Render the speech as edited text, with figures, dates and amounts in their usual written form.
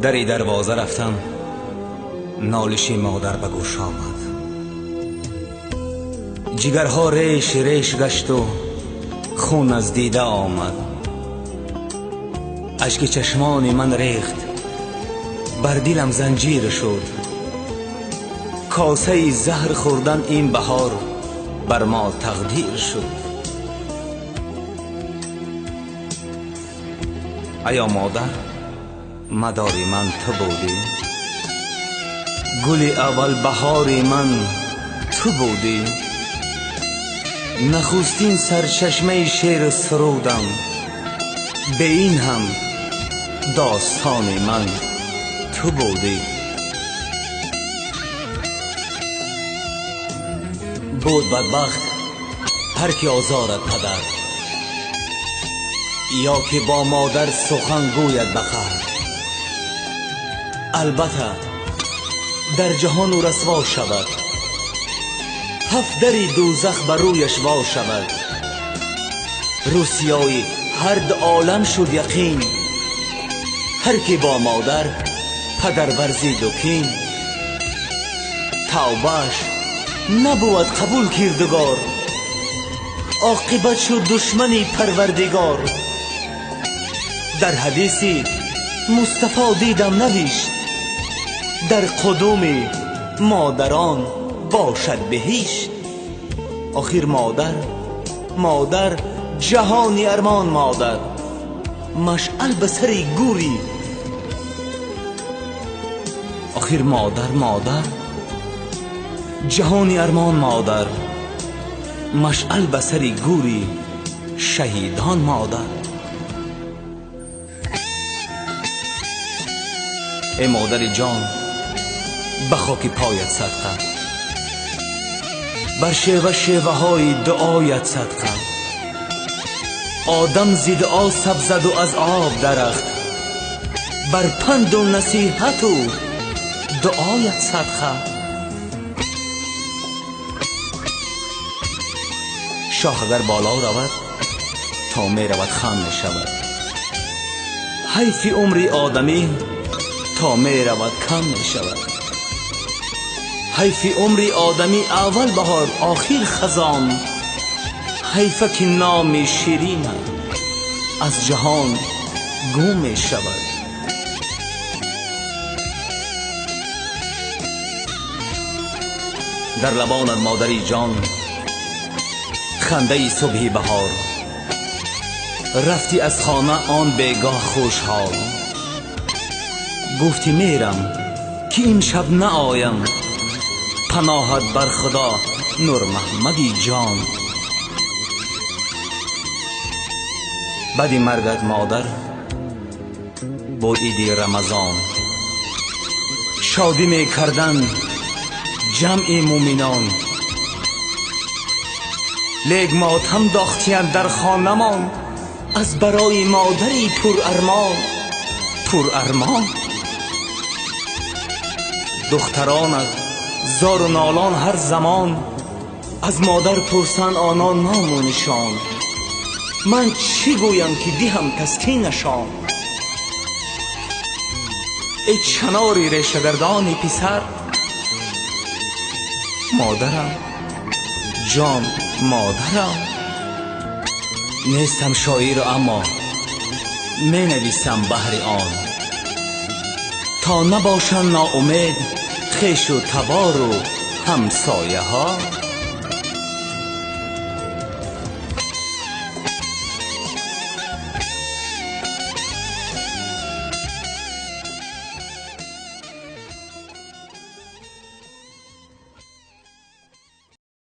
دری دروازه رفتم، نالش مادر به گوش آمد. جگرها ریش ریش گشت و خون از دیده آمد. اشک چشمان من ریخت، بر دلم زنجیر شد. کاسه زهر خوردن این بهار بر ما تقدیر شد. ایا مادر، مدار من تو بودی، گل اول بهار من تو بودی. نخستین سرچشمه شعر سرودم، به این هم داستان من تو بودی. بود بدبخت هر کی آزارد پدر، یا که با مادر سخن گوید بخر. البته در جهان او رسوا شود، هفت دری دوزخ بر رویش وا شود. روسیای هر دو عالم شد یقین، هر کی با مادر پدر ورزید و کین. توبهش نبود قبول کردگار، عاقبت شد دشمنی پروردگار. در حدیثی مصطفی دیدم نوشت، در قدوم مادران باشد بهشت. آخر مادر جهانی ارمان مادر، مشعل به سر گوری. آخر مادر جهانی ارمان مادر، مشعل به سر گوری شهیدان مادر. ای مادر جان، به خاک پایت صدقه، بر شیوه های دعایت صدقه. آدم ز دعا سبزد و از آب درخت، بر پند و نصیحت و دعایت صدقه. شاخ اگر بالا رود تا می رود خم می شود. حیف عمر آدمی تا می رود کم می شود. حیف عمر آدمی اول بهار آخر خزان. حیف که نام شیرین از جهان گم می شود. در لبانت مادری جان خنده صبح بهار، رفتی از خانه آن بیگاه خوشحال. گفتی میرم که این شب نآیم، پناهت بر خدا نور محمدی جان. بعد مرگت مادر بود عید رمضان، شادی می کردن جمع مومنان. لیک ماتم داختیان در خانمان، از برای مادری پر ارمان. دخترانت زار و نالان هر زمان، از مادر پرسند آنان نام و نشان. من چی گویم که دهم تسکینشان؟ ای چناری ریشه‌گردان پسر، مادرم جان مادرم. نیستم شاعر اما می نویسم بهر آن، تا نباشند ناامید خویش و تبار و همسایه ها.